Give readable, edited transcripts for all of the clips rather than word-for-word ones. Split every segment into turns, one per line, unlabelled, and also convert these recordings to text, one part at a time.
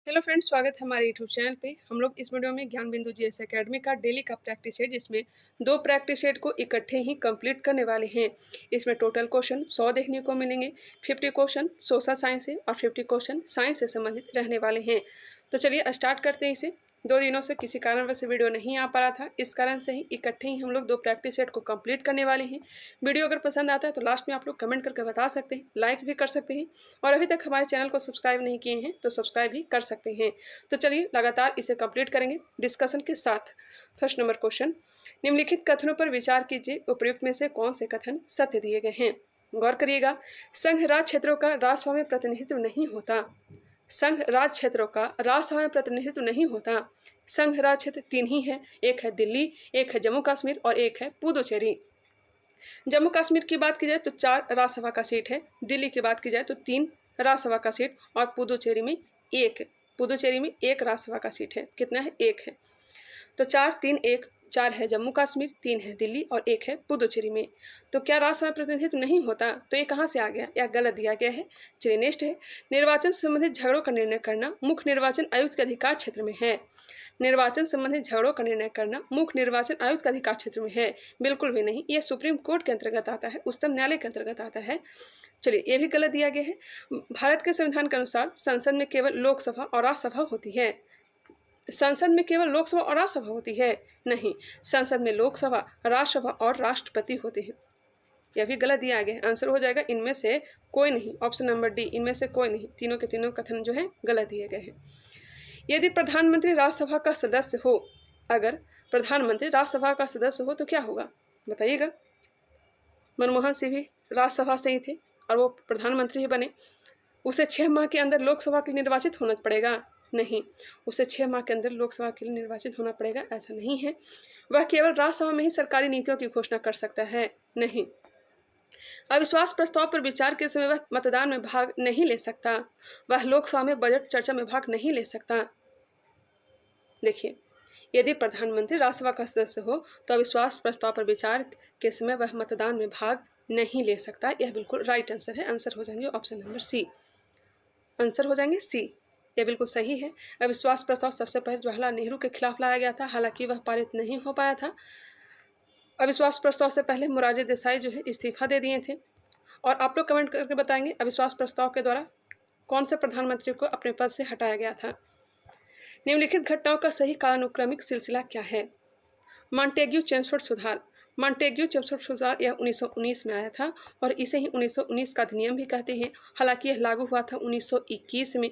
Hello friends, स्वागत है हमारे यूट्यूब चैनल पे। हम लोग इस वीडियो में ज्ञान बिंदु जीएस एकेडमी का डेली का प्रैक्टिस सेट, जिसमें 2 प्रैक्टिस सेट को इकट्ठे ही कंप्लीट करने वाले हैं। इसमें टोटल क्वेश्चन 100 देखने को मिलेंगे। 50 क्वेश्चन सोशल साइंस से और 50 क्वेश्चन साइंस से संबंधित रहने वाले हैं। तो चलिए स्टार्ट करते हैं इसे। 2 दिनों से किसी कारणवश वीडियो नहीं आ पा रहा था, इस कारण से ही इकट्ठे ही हम लोग 2 प्रैक्टिस सेट को कंप्लीट करने वाले हैं। वीडियो अगर पसंद आता है तो लास्ट में आप लोग कमेंट करके बता सकते हैं, लाइक भी कर सकते हैं, और अभी तक हमारे चैनल को सब्सक्राइब नहीं किए हैं तो सब्सक्राइब भी कर सकते हैं। तो चलिए लगातार इसे कंप्लीट करेंगे डिस्कशन के साथ। फर्स्ट नंबर क्वेश्चन, निम्नलिखित कथनों पर विचार कीजिए, उपयुक्त में से कौन से कथन सत्य दिए गए हैं। गौर करिएगा, संघ राज्य क्षेत्रों का राज्यसभा में प्रतिनिधित्व नहीं होता। संघ राज्य क्षेत्रों का राज्यसभा में प्रतिनिधित्व नहीं होता। संघ राज्य क्षेत्र 3 ही है, एक है दिल्ली, एक है जम्मू कश्मीर और एक है पुदुचेरी। जम्मू कश्मीर की बात की जाए तो 4 राज्यसभा का सीट है, दिल्ली की बात की जाए तो 3 राज्यसभा का सीट, और पुदुचेरी में 1 राज्यसभा का सीट है। कितना है? 1 है। तो 4 3 1, 4 है जम्मू कश्मीर, 3 है दिल्ली और 1 है पुदुचेरी में। तो क्या राज्यसभा प्रतिनिधित्व नहीं होता? तो ये कहाँ से आ गया? यह गलत दिया गया है। चलिए नेक्स्ट है, निर्वाचन से संबंधित झगड़ों का निर्णय करना मुख्य निर्वाचन आयुक्त के अधिकार क्षेत्र में है। निर्वाचन संबंधित झगड़ों का निर्णय करना मुख्य निर्वाचन आयुक्त के अधिकार क्षेत्र में है? बिल्कुल भी नहीं, यह सुप्रीम कोर्ट के अंतर्गत आता है, उच्चतम न्यायालय के अंतर्गत आता है। चलिए ये भी गलत दिया गया है। भारत के संविधान के अनुसार संसद में केवल लोकसभा और राज्यसभा होती है। संसद में केवल लोकसभा और राज्यसभा होती है? नहीं, संसद में लोकसभा, राज्यसभा और राष्ट्रपति होते हैं। यह भी गलत दिया गया है। आंसर हो जाएगा इनमें से कोई नहीं, ऑप्शन नंबर डी, इनमें से कोई नहीं। तीनों के तीनों कथन जो है गलत दिए गए हैं। यदि प्रधानमंत्री राज्यसभा का सदस्य हो, अगर प्रधानमंत्री राज्यसभा का सदस्य हो तो क्या होगा? बताइएगा। मनमोहन सिंह भी राज्यसभा से ही थे और वो प्रधानमंत्री ही बने। उसे 6 माह के अंदर लोकसभा के लिए निर्वाचित होना पड़ेगा? नहीं, उसे 6 माह के अंदर लोकसभा के लिए निर्वाचित होना पड़ेगा, ऐसा नहीं है। वह केवल राज्यसभा में ही सरकारी नीतियों की घोषणा कर सकता है? नहीं। अविश्वास प्रस्ताव पर विचार के समय वह मतदान में भाग नहीं ले सकता। वह लोकसभा में बजट चर्चा में भाग नहीं ले सकता। देखिए, यदि प्रधानमंत्री राज्यसभा का सदस्य हो तो अविश्वास प्रस्ताव पर विचार के समय वह मतदान में भाग नहीं ले सकता। यह बिल्कुल राइट आंसर है। आंसर हो जाएंगे ऑप्शन नंबर सी। आंसर हो जाएंगे सी, यह बिल्कुल सही है। अविश्वास प्रस्ताव सबसे पहले जवाहरलाल नेहरू के खिलाफ लाया गया था, हालांकि वह पारित नहीं हो पाया था। अविश्वास प्रस्ताव से पहले मोरारजी देसाई जो है इस्तीफा दे दिए थे। और आप लोग कमेंट करके बताएंगे अविश्वास प्रस्ताव के द्वारा कौन से प्रधानमंत्री को अपने पद से हटाया गया था। निम्नलिखित घटनाओं का सही कालानुक्रमिक सिलसिला क्या है? मॉन्टेग्यू चेम्सफोर्ड सुधार। मॉन्टेग्यू चेम्सफोर्ड सुधार यह 1919 में आया था और इसे ही 1919 का अधिनियम भी कहते हैं। हालांकि यह लागू हुआ था 1921 में।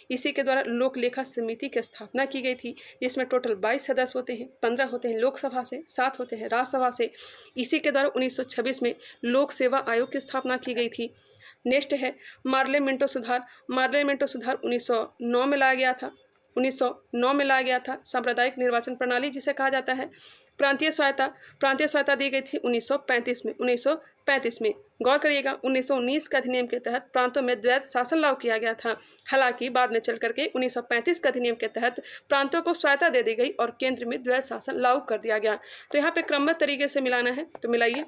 इसी के द्वारा लोक लेखा समिति की स्थापना की गई थी, जिसमें टोटल 22 सदस्य होते हैं। 15 होते हैं लोकसभा से, 7 होते हैं राज्यसभा से। इसी के द्वारा 1926 में लोक सेवा आयोग की स्थापना की गई थी। नेक्स्ट है मार्ले मिंटो सुधार। मार्ले मिंटो सुधार 1909 में लाया गया था। 1909 में लाया गया था। सांप्रदायिक निर्वाचन प्रणाली जिसे कहा जाता है। प्रांतीय स्वायत्ता दी गई थी 1935 में। गौर करिएगा, 1919 के अधिनियम के तहत प्रांतों में द्वैत शासन लागू किया गया था। हालांकि बाद में चल करके 1935 के अधिनियम के तहत प्रांतों को स्वायत्ता दे दी गई और केंद्र में द्वैत शासन लागू कर दिया गया। तो यहाँ पे क्रमबद्ध तरीके से मिलाना है, तो मिलाइए।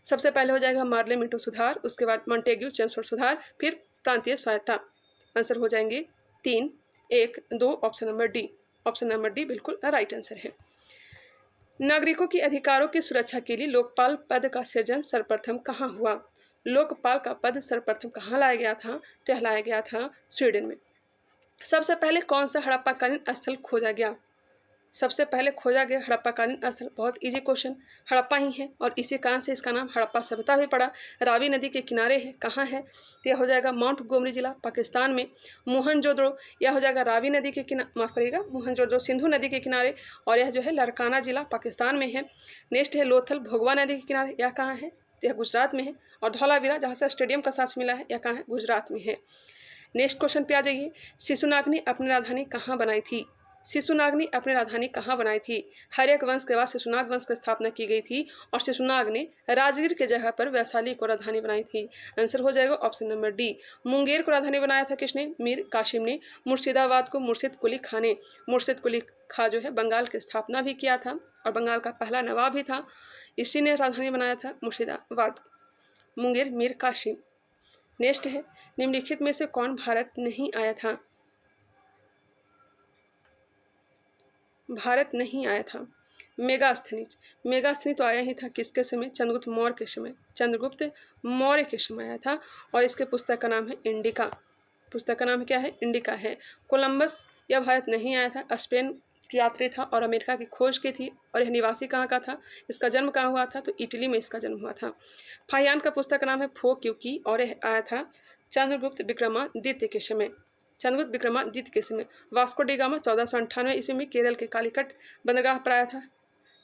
सबसे पहले हो जाएगा मार्ले मिंटो सुधार, उसके बाद मॉन्टेग्यू चेम्सफोर्ड सुधार, फिर प्रांतीय स्वायत्ता। आंसर हो जाएंगे 3 1 2, option number D. Option number D बिल्कुल राइट आंसर है। नागरिकों के अधिकारों की सुरक्षा के लिए लोकपाल पद का सृजन सर्वप्रथम कहाँ हुआ? लोकपाल का पद सर्वप्रथम कहाँ लाया गया था? तो यह लाया गया था स्वीडन में। सबसे पहले कौन सा हड़प्पाकालीन स्थल खोजा गया? सबसे पहले खोजा गया हड़प्पाकालीन स्थल, बहुत इजी क्वेश्चन, हड़प्पा ही है और इसी कारण से इसका नाम हड़प्पा सभ्यता भी पड़ा। रावी नदी के किनारे है। कहाँ है? तो यह हो जाएगा माउंट गोमरी जिला, पाकिस्तान में। मोहनजोदड़ो, यह हो जाएगा रावी नदी के किनारे, माफ करिएगा, मोहनजोदड़ो सिंधु नदी के किनारे, और यह जो है लरकाना जिला पाकिस्तान में है। नेक्स्ट है लोथल भोगवा नदी के किनारे, यह कहाँ है? तो यह गुजरात में है। और धौलावीरा, जहाँ से स्टेडियम का साथ मिला है, यह कहाँ है? गुजरात में है। नेक्स्ट क्वेश्चन पे आ जाइए। शिशुनाग ने अपनी राजधानी कहाँ बनाई थी? शिशुनाग ने अपनी राजधानी कहाँ बनाई थी? हर्यक वंश के बाद शिशुनाग वंश की स्थापना की गई थी और शिशुनाग ने राजगीर के जगह पर वैशाली को राजधानी बनाई थी। आंसर हो जाएगा ऑप्शन नंबर डी। मुंगेर को राजधानी बनाया था किसने? मीर कासिम ने। मुर्शिदाबाद को मुर्शिद कुली खां ने। मुर्शिद कुली खां जो है बंगाल की स्थापना भी किया था और बंगाल का पहला नवाब भी था। इसी ने राजधानी बनाया था मुर्शिदाबाद। मुंगेर मीर कासिम। नेक्स्ट है, निम्नलिखित में से कौन भारत नहीं आया था? भारत नहीं आया था। मेगास्थनीज। मेगास्थनी तो आया ही था किसके समय? चंद्रगुप्त मौर्य के समय। चंद्रगुप्त मौर्य के समय आया था और इसके पुस्तक का नाम है इंडिका। पुस्तक का नाम क्या है? इंडिका है। कोलंबस यह भारत नहीं आया था, स्पेन की यात्री था और अमेरिका की खोज की थी। और यह निवासी कहाँ का था? इसका जन्म कहाँ हुआ था? तो इटली में इसका जन्म हुआ था। फाहियान का पुस्तक का नाम है फो क्यूकी और यह आया था चंद्रगुप्त विक्रमादित्य के समय। चंद्रगुप्त विक्रमादित्य के समय। वास्को डी गामा 1498 ईस्वी में केरल के कालीकट बंदरगाह पर आया था।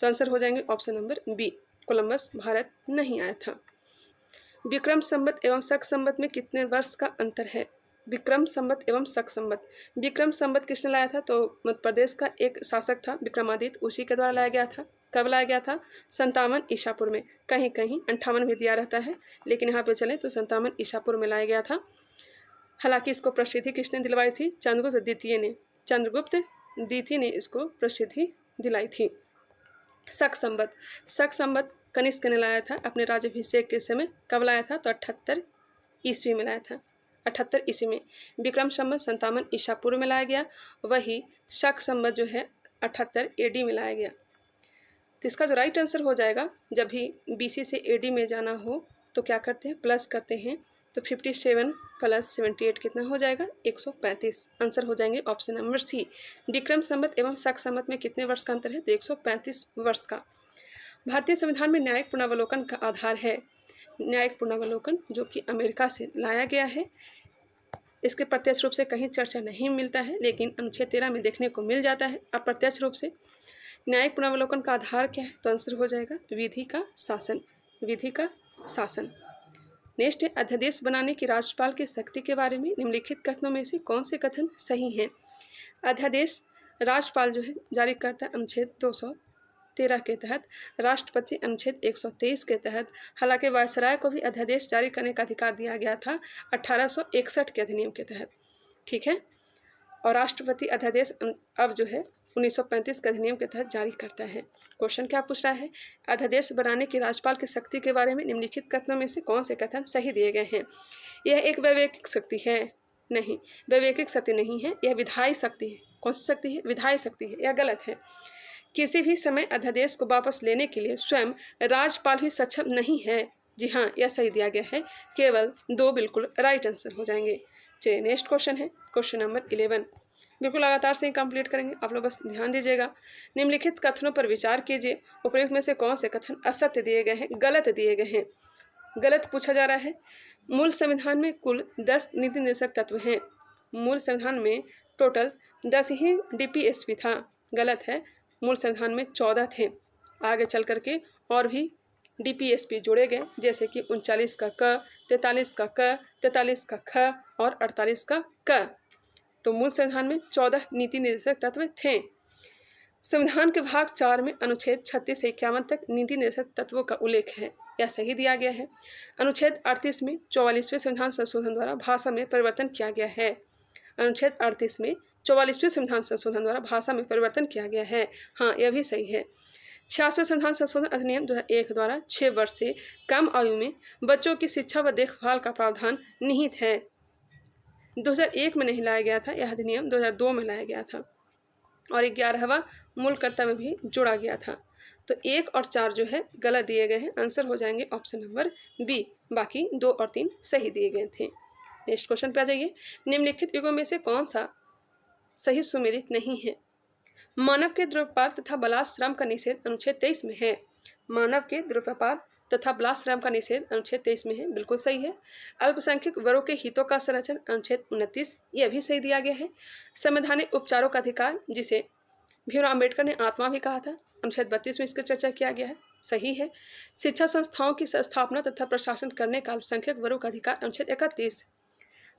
तो आंसर हो जाएंगे option number B, Columbus Bharat नहीं आया था। विक्रम संवत एवं शक संवत में कितने वर्ष का अंतर है? विक्रम संवत एवं शक संवत। विक्रम संवत किसने लाया था? तो मध्य प्रदेश का एक शासक था विक्रमादित्य, उसी के द्वारा लाया गया था। कब लाया गया था? 57 ईसापुर में। कहीं कहीं 58 भी दिया रहता है, लेकिन यहाँ पे चले तो 57 ईसापुर में लाया गया था। हालांकि इसको प्रसिद्धि किसने दिलवाई थी? चंद्रगुप्त द्वितीय ने। चंद्रगुप्त द्वितीय ने इसको प्रसिद्धि दिलाई थी। शक संवत। शक संवत कनिष्क ने लाया था अपने राज्याभिषेक के समय। कब लाया था? तो 78 ईस्वी में लाया था। 78 ईस्वी में। विक्रम संवत 57 ईसा पूर्व में लाया गया। वही शक संवत जो है 78 एडी में लाया गया। तो इसका जो राइट आंसर हो जाएगा, जब भी बीसी से एडी में जाना हो तो क्या करते हैं? प्लस करते हैं। तो 57 प्लस 78 कितना हो जाएगा? 135। आंसर हो जाएंगे ऑप्शन नंबर सी। विक्रम संवत एवं शक संवत में कितने वर्ष का अंतर है? तो 135 वर्ष का। भारतीय संविधान में न्यायिक पुनरावलोकन का आधार है। न्यायिक पुनरावलोकन जो कि अमेरिका से लाया गया है। इसके प्रत्यक्ष रूप से कहीं चर्चा नहीं मिलता है, लेकिन अनुच्छेद 13 में देखने को मिल जाता है अप्रत्यक्ष रूप से। न्यायिक पुनरावलोकन का आधार क्या है? तो आंसर हो जाएगा विधि का शासन। विधि का शासन। नेक्स्ट है, अध्यादेश बनाने की राज्यपाल की शक्ति के बारे में निम्नलिखित कथनों में से कौन से कथन सही हैं? अध्यादेश राज्यपाल जो है जारी करता है अनुच्छेद 213 के तहत, राष्ट्रपति अनुच्छेद 123 के तहत। हालांकि वायसराय को भी अध्यादेश जारी करने का अधिकार दिया गया था 1861 के अधिनियम के तहत। ठीक है, और राष्ट्रपति अध्यादेश अब जो है 1935 के अधिनियम के तहत जारी करता है। क्वेश्चन क्या पूछ रहा है? अध्यादेश बनाने की राज्यपाल की शक्ति के बारे में निम्नलिखित कथनों में से कौन से कथन सही दिए गए हैं? यह एक वैवेकिक शक्ति है? नहीं, वैवेकिक शक्ति नहीं है, यह विधायी शक्ति है। कौन सी शक्ति है? विधायी शक्ति है। यह गलत है। किसी भी समय अध्यादेश को वापस लेने के लिए स्वयं राज्यपाल भी सक्षम नहीं है। जी हाँ, यह सही दिया गया है। केवल 2 बिल्कुल राइट आंसर हो जाएंगे। चलिए नेक्स्ट क्वेश्चन है क्वेश्चन नंबर 11। बिल्कुल लगातार से ही कंप्लीट करेंगे, आप लोग बस ध्यान दीजिएगा। निम्नलिखित कथनों पर विचार कीजिए। उपयुक्त में से कौन से कथन असत्य दिए गए हैं, गलत दिए गए हैं? गलत पूछा जा रहा है। मूल संविधान में कुल 10 नीति निर्देशक तत्व हैं। मूल संविधान में टोटल 10 ही डीपीएसपी था। गलत है, मूल संविधान में 14 थे। आगे चल करके और भी डीपीएसपी जोड़े गए, जैसे कि 39 का क, 43 का क, 43 का ख और 48 का क। तो मूल संविधान में 14 नीति निर्देशक तत्व थे। संविधान के भाग 4 में अनुच्छेद 36 से 51 तक नीति निर्देशक तत्वों का उल्लेख है, यह सही दिया गया है। अनुच्छेद 38 में 44वें संविधान संशोधन द्वारा भाषा में परिवर्तन किया गया है। अनुच्छेद 38 में 44वें संविधान संशोधन द्वारा भाषा में परिवर्तन किया गया है। हाँ, यह भी सही है। 66वें संविधान संशोधन अधिनियम 2001 द्वारा 6 वर्ष से कम आयु में बच्चों की शिक्षा व देखभाल का प्रावधान निहित है। 2001 में नहीं लाया गया था, यह अधिनियम 2002 में लाया गया था। और 11वां मूल कर्तव्य भी जोड़ा गया था। तो 1 और 4 जो है गलत दिए गए हैं। आंसर हो जाएंगे ऑप्शन नंबर बी। बाकी 2 और 3 सही दिए गए थे। नेक्स्ट क्वेश्चन पे आ जाइए। निम्नलिखित युगों में से कौन सा सही सुमेलित नहीं है? मानव के द्रव्यपात तथा बलात्श्रम का निषेध अनुच्छेद 23 में है। मानव के द्रव्यपात तथा बलात्श्रम का निषेध अनुच्छेद 23 में है, बिल्कुल सही है। अल्पसंख्यक वर्गों के हितों का संरक्षण अनुच्छेद 29, यह भी सही दिया गया है। संवैधानिक उपचारों का अधिकार, जिसे भीमराव अम्बेडकर ने आत्मा भी कहा था, अनुच्छेद 32 में इसकी चर्चा किया गया है, सही है। शिक्षा संस्थाओं की स्थापना तथा प्रशासन करने का अल्पसंख्यक वर्गों का अधिकार अनुच्छेद 31।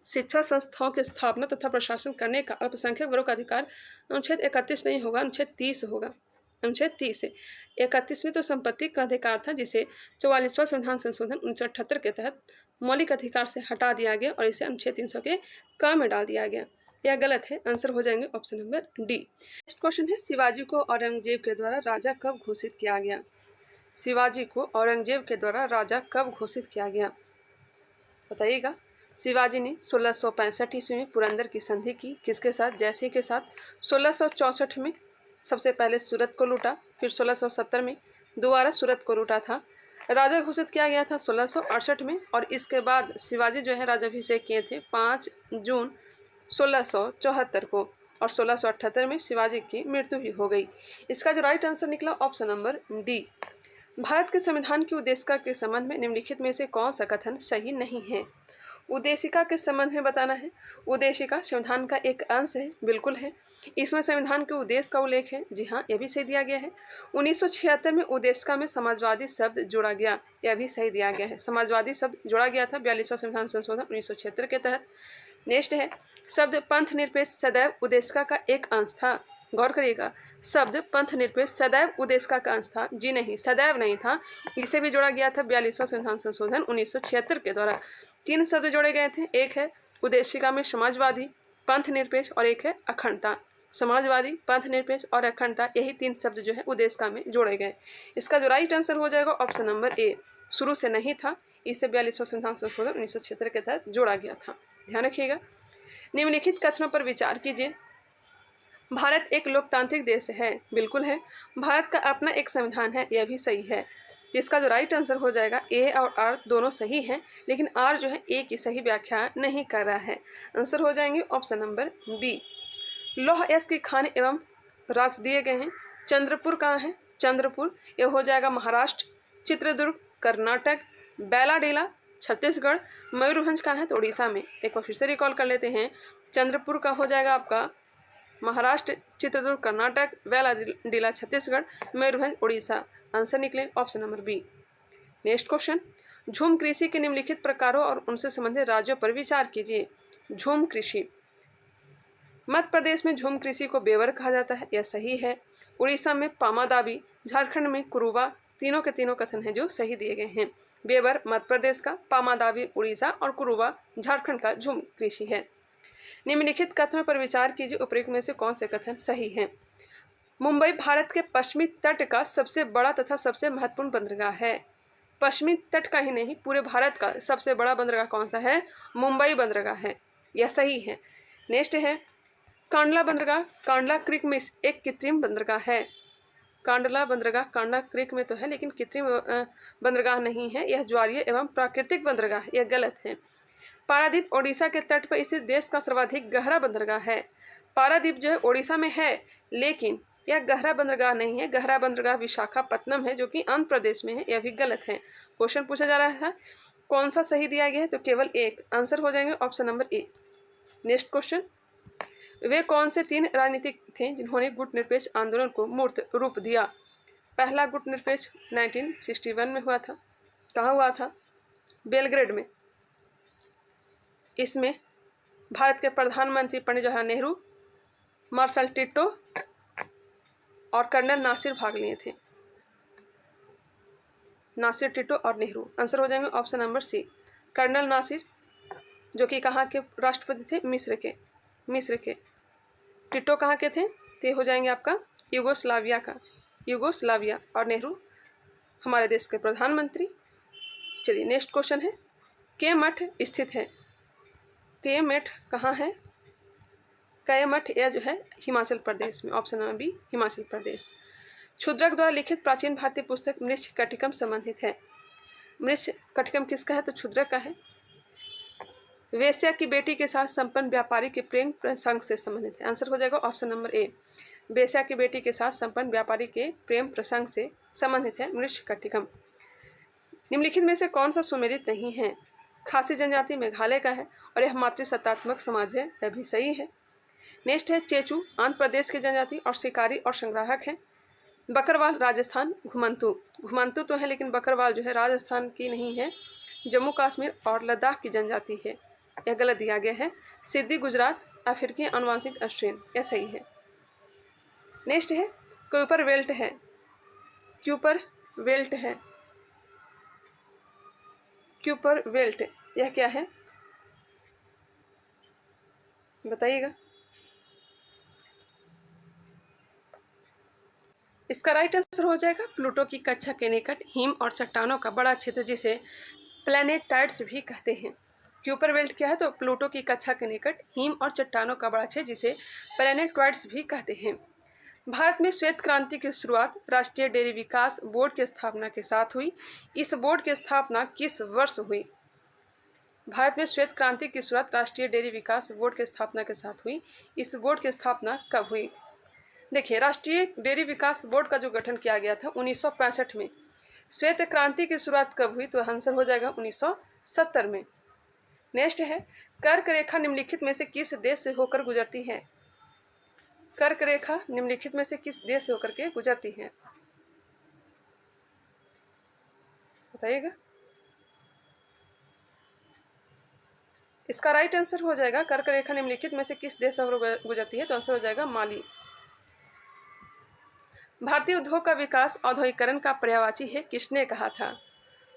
शिक्षा संस्थाओं की स्थापना तथा प्रशासन करने का अल्पसंख्यक वर्गों का अधिकार अनुच्छेद 31 नहीं होगा, अनुच्छेद 30 होगा। अनुच्छेद 30 है। 31 में तो संपत्ति का अधिकार था, जिसे 44वां संविधान संशोधन 1978 के तहत मौलिक अधिकार से हटा दिया गया और इसे अनुच्छेद 300 के क में डाल दिया गया। यह गलत है। आंसर हो जाएंगे option number D. Next question है, शिवाजी को औरंगजेब के द्वारा राजा कब घोषित किया गया? शिवाजी को औरंगजेब के द्वारा राजा कब घोषित किया गया, बताइएगा। शिवाजी ने 1665 ईस्वी में पुरंदर की संधि की, किसके साथ? जयसिंह के साथ। 1664 में सबसे पहले सूरत को लूटा, फिर 1670 में दोबारा सूरत को लूटा था। राजा घोषित किया गया था 1668 में, और इसके बाद शिवाजी जो है राजाभिषेक किए थे 5 जून 1674 को, और 1678 में शिवाजी की मृत्यु भी हो गई। इसका जो राइट आंसर निकला ऑप्शन नंबर डी। भारत के संविधान की उद्देशिका के संबंध में निम्नलिखित में से कौन सा कथन सही नहीं है? उद्देशिका के संबंध में बताना है। उद्देशिका संविधान का एक अंश है, बिल्कुल है। इसमें संविधान के उद्देश्य का उल्लेख है, जी हाँ, यह भी सही दिया गया है। 1976 में उद्देशिका में समाजवादी शब्द जोड़ा गया, यह भी सही दिया गया है। समाजवादी शब्द जोड़ा गया था 42वां संविधान संशोधन 1976 के तहत। नेक्स्ट है, शब्द पंथ निरपेक्ष सदैव उद्देशिका का एक अंश था। गौर करिएगा, शब्द पंथ निरपेक्ष सदैव उद्देशिका का अंश था, जी नहीं, सदैव नहीं था। इसे भी जोड़ा गया था 42वां संविधान संशोधन 1976 के द्वारा। 3 शब्द जोड़े गए थे, एक है उद्देशिका में समाजवादी, पंथ निरपेक्ष, और एक है अखंडता। समाजवादी, पंथ निरपेक्ष और अखंडता, यही 3 शब्द जो है उद्देशिका में जोड़े गए। इसका जो राइट आंसर हो जाएगा ऑप्शन नंबर ए। शुरू से नहीं था, इसे 42वां संविधान संशोधन 1976 के तहत जोड़ा गया था। ध्यान रखिएगा। निम्नलिखित कथनों पर विचार कीजिए। भारत एक लोकतांत्रिक देश है, बिल्कुल है। भारत का अपना एक संविधान है, यह भी सही है। इसका जो राइट आंसर हो जाएगा, ए और आर दोनों सही हैं, लेकिन आर जो है ए की सही व्याख्या नहीं कर रहा है। आंसर हो जाएंगे ऑप्शन नंबर बी। लौह यश की खान एवं राज्य दिए गए हैं। चंद्रपुर कहाँ है? चंद्रपुर यह हो जाएगा महाराष्ट्र। चित्रदुर्ग कर्नाटक, बैलाडीला छत्तीसगढ़, मयूरभंज कहाँ है? तो उड़ीसा में। एक बार फिर से रिकॉल कर लेते हैं। चंद्रपुर का हो जाएगा आपका महाराष्ट्र, चित्रदुर्ग कर्नाटक, बैलाडीला छत्तीसगढ़, मयूरभंज उड़ीसा। आंसर निकले option number B. Next question, झूम कृषि के निम्नलिखित प्रकारों और उनसे संबंधित राज्यों पर विचार कीजिए। झूम कृषि, मध्य प्रदेश में झूम कृषि को बेवर कहा जाता है, यह सही है। उड़ीसा में पामादाबी, झारखंड में कुरुबा, तीनों के तीनों कथन हैं जो सही दिए गए हैं। बेवर मध्य प्रदेश का, पामादाबी उड़ीसा और कुरुबा झारखंड का झूम कृषि है। निम्नलिखित कथनों पर विचार कीजिए, उपरोक्त में से कौन से कथन सही हैं? मुंबई भारत के पश्चिमी तट का सबसे बड़ा तथा सबसे महत्वपूर्ण बंदरगाह है। पश्चिमी तट का ही नहीं, पूरे भारत का सबसे बड़ा बंदरगाह कौन सा है? मुंबई बंदरगाह है, यह सही है। नेक्स्ट है, कांडला बंदरगाह कांडला क्रीक में एक कृत्रिम बंदरगाह है। कांडला बंदरगाह कांडला क्रीक में तो है, लेकिन कृत्रिम बंदरगाह नहीं है, यह ज्वारीय एवं प्राकृतिक बंदरगाह, यह गलत है। पारादीप ओडिशा के तट पर स्थित देश का सर्वाधिक गहरा बंदरगाह है। पारादीप जो है ओडिशा में है, लेकिन यह गहरा बंदरगाह नहीं है। गहरा बंदरगाह विशाखापट्टनम है, जो कि आंध्र प्रदेश में है, यह भी गलत है। क्वेश्चन पूछा जा रहा था कौन सा सही दिया गया है, तो केवल एक। आंसर हो जाएंगे option number A. Next question, वे कौन से 3 राजनीतिक थे जिन्होंने गुट निरपेक्ष आंदोलन को मूर्त रूप दिया? पहला गुट निरपेक्ष 1961 में हुआ था। कहाँ हुआ था? बेलग्रेड में। इसमें भारत के प्रधानमंत्री पंडित जवाहरलाल नेहरू, मार्शल टिट्टो और कर्नल नासिर भाग लिए थे। नासिर, टिट्टो और नेहरू। आंसर हो जाएंगे option number C, colonel Nasser, जो कि कहाँ के राष्ट्रपति थे? मिस्र के। टिट्टो कहाँ के थे? ते हो जाएंगे आपका यूगोस्लाविया का, यूगोस्लाविया। और नेहरू हमारे देश के प्रधानमंत्री। चलिए नेक्स्ट क्वेश्चन है, के मठ स्थित है? के मठ कहाँ है? के मठ यह जो है हिमाचल प्रदेश में। Option number B, Himachal Pradesh. Kshudraka द्वारा लिखित प्राचीन भारतीय पुस्तक मृच्छकटिकम संबंधित है। मृच्छकटिकम किसका है? तो क्षुद्रक का है। वेश्या की बेटी के साथ संपन्न व्यापारी के प्रेम प्रसंग से संबंधित है। आंसर हो जाएगा ऑप्शन नंबर ए, वेश्या की बेटी के साथ संपन्न व्यापारी के प्रेम प्रसंग से संबंधित है मृच्छकटिकम। निम्नलिखित में से कौन सा सुमेलित नहीं है? खासी जनजाति मेघालय का है और यह मातृसत्तात्मक समाज है, यह भी सही है। नेक्स्ट है, चेचू आंध्र प्रदेश की जनजाति और शिकारी और संग्राहक है। बकरवाल राजस्थान, घुमंतु तो है, लेकिन बकरवाल जो है राजस्थान की नहीं है, जम्मू कश्मीर और लद्दाख की जनजाति है, यह गलत दिया गया है। सिद्दी गुजरात, अफ्रीकी आनुवंशिक ऑस्ट्रेलियन, यह सही है। नेक्स्ट है, क्यूपर वेल्ट है। क्यूपर वेल्ट है, क्यूपर वेल्ट यह क्या है बताइएगा। इसका राइट आंसर हो जाएगा प्लूटो की कक्षा के निकट हिम और चट्टानों का बड़ा क्षेत्र, जिसे प्लैनेटाइड्स भी कहते हैं। क्यूपर बेल्ट क्या है? तो प्लूटो की कक्षा के निकट हिम और चट्टानों का बड़ा क्षेत्र जिसे प्लैनेटॉइड्स भी कहते हैं। भारत में श्वेत क्रांति की शुरुआत राष्ट्रीय डेयरी विकास बोर्ड की स्थापना के साथ हुई। इस बोर्ड की स्थापना किस वर्ष हुई? भारत में श्वेत क्रांति की शुरुआत राष्ट्रीय डेयरी विकास बोर्ड की स्थापना के साथ हुई। इस बोर्ड की स्थापना कब हुई? देखिए, राष्ट्रीय डेयरी विकास बोर्ड का जो गठन किया गया था 1965 में। श्वेत क्रांति की शुरुआत कब हुई? तो आंसर हो जाएगा 1970 में। नेक्स्ट है, कर्क रेखा निम्नलिखित में से किस देश से होकर गुजरती है? कर्क रेखा निम्नलिखित में से किस देश से होकर के गुजरती है? बताइएगा। इसका राइट आंसर हो जाएगा कर्क रेखा निम्नलिखित में से किस देश से होकर गुजरती है? तो आंसर हो जाएगा माली। भारतीय उद्योग का विकास औद्योगिकरण का पर्यायवाची है, किसने कहा था?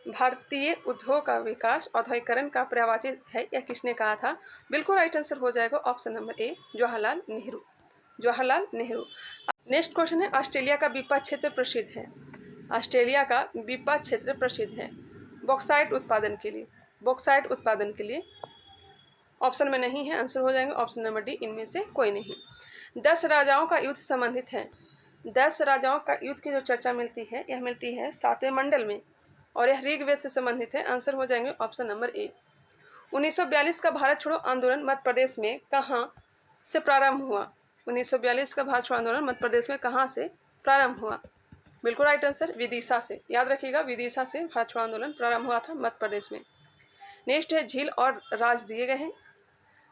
भारतीय उद्योग का विकास औद्योगिकरण का पर्यायवाची है, यह किसने कहा था? बिल्कुल राइट आंसर हो जाएगा ऑप्शन नंबर ए, जवाहरलाल नेहरू। जवाहरलाल नेहरू। नेक्स्ट क्वेश्चन है, ऑस्ट्रेलिया का बीपा क्षेत्र प्रसिद्ध है। ऑस्ट्रेलिया का बीपा क्षेत्र प्रसिद्ध है बॉक्साइट उत्पादन के लिए। बॉक्साइट उत्पादन के लिए ऑप्शन में नहीं है, आंसर हो जाएंगे ऑप्शन नंबर डी, इनमें से कोई नहीं। 10 राजाओं का युद्ध संबंधित है। 10 राजाओं का युद्ध की जो चर्चा मिलती है, यह मिलती है 7वें मंडल में और यह ऋग्वेद से संबंधित है। आंसर हो जाएंगे ऑप्शन नंबर ए। 1942 का भारत छोड़ो आंदोलन मध्य प्रदेश में कहाँ से प्रारंभ हुआ? 1942 का भारत छोड़ो आंदोलन मध्य प्रदेश में कहाँ से प्रारंभ हुआ? बिल्कुल राइट आंसर, विदिशा से। याद रखिएगा, विदिशा से भारत छोड़ो आंदोलन प्रारंभ हुआ था मध्य प्रदेश में। नेक्स्ट है, झील और राज दिए गए हैं।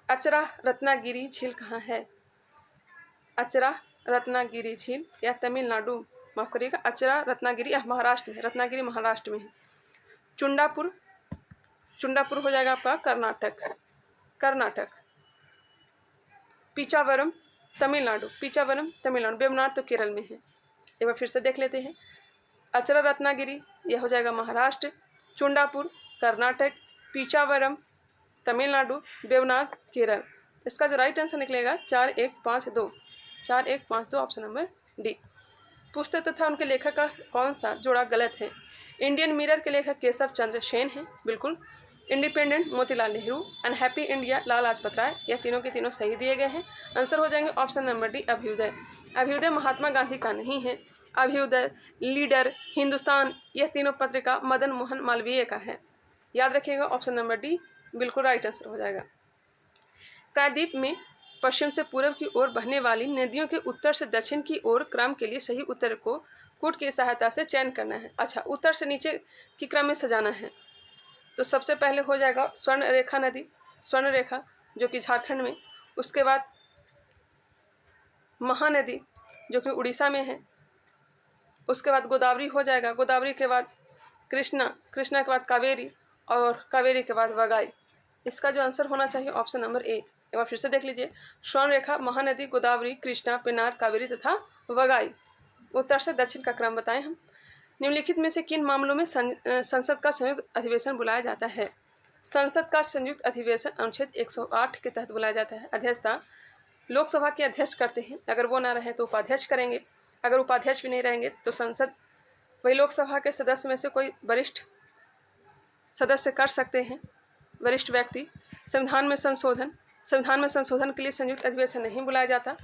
अचरा रत्नागिरी झील कहाँ है? अचरा रत्नागिरी झील यह तमिलनाडु, माफ करिएगा, अचरा रत्नागिरी यह महाराष्ट्र में, रत्नागिरी महाराष्ट्र में है। चुंडापुर, चुंडापुर हो जाएगा आपका कर्नाटक, कर्नाटक। पीचावरम तमिलनाडु, पीचावरम तमिलनाडु। वेवनाड तो केरल में है। एक बार फिर से देख लेते हैं। अचरा रत्नागिरी यह हो जाएगा महाराष्ट्र, चुंडापुर कर्नाटक, पीचावरम तमिलनाडु, वेवनाड केरल। इसका जो राइट आंसर निकलेगा 4152, 4152 ऑप्शन नंबर डी। पुस्तक तथा उनके लेखक का कौन सा जोड़ा गलत है? इंडियन मिरर के लेखक केशव चंद्र सेन हैं, बिल्कुल। Independent Motilal Nehru, unhappy India Lal Lajpat Rai, यह तीनों के तीनों सही दिए गए हैं। आंसर हो जाएंगे option number D, Abhyudaya. Abhyudaya Mahatma Gandhi का नहीं है। अभ्युदय, लीडर, हिंदुस्तान, यह तीनों पत्रिका मदन मोहन मालवीय का है। याद रखिएगा ऑप्शन नंबर डी बिल्कुल राइट आंसर हो जाएगा। प्रायद्वीप में पश्चिम से पूर्व की ओर बहने वाली नदियों के उत्तर से दक्षिण की ओर क्रम के लिए सही उत्तर को कूट की सहायता से चयन करना है। अच्छा, उत्तर से नीचे की क्रम में सजाना है। तो सबसे पहले हो जाएगा स्वर्ण रेखा नदी, स्वर्ण रेखा जो कि झारखंड में। उसके बाद महानदी जो कि उड़ीसा में है। उसके बाद गोदावरी हो जाएगा, गोदावरी के बाद कृष्णा, कृष्णा के बाद कावेरी और कावेरी के बाद वगाई। इसका जो आंसर होना चाहिए ऑप्शन नंबर ए। एक बार फिर से देख लीजिए, स्वर्ण रेखा, महानदी, गोदावरी, कृष्णा, पेनार, कावेरी तथा वगाई। उत्तर से दक्षिण का क्रम बताएं हम। निम्नलिखित में से किन मामलों में संसद का संयुक्त अधिवेशन बुलाया जाता है? संसद का संयुक्त अधिवेशन अनुच्छेद 108 के तहत बुलाया जाता है। अध्यक्षता लोकसभा के अध्यक्ष करते हैं, अगर वो ना रहे तो उपाध्यक्ष करेंगे। अगर उपाध्यक्ष भी नहीं रहेंगे तो संसद वही लोकसभा के सदस्य में से कोई वरिष्ठ सदस्य कर सकते हैं, वरिष्ठ व्यक्ति। संविधान में संशोधन, संविधान में संशोधन के लिए संयुक्त अधिवेशन नहीं बुलाया जाता।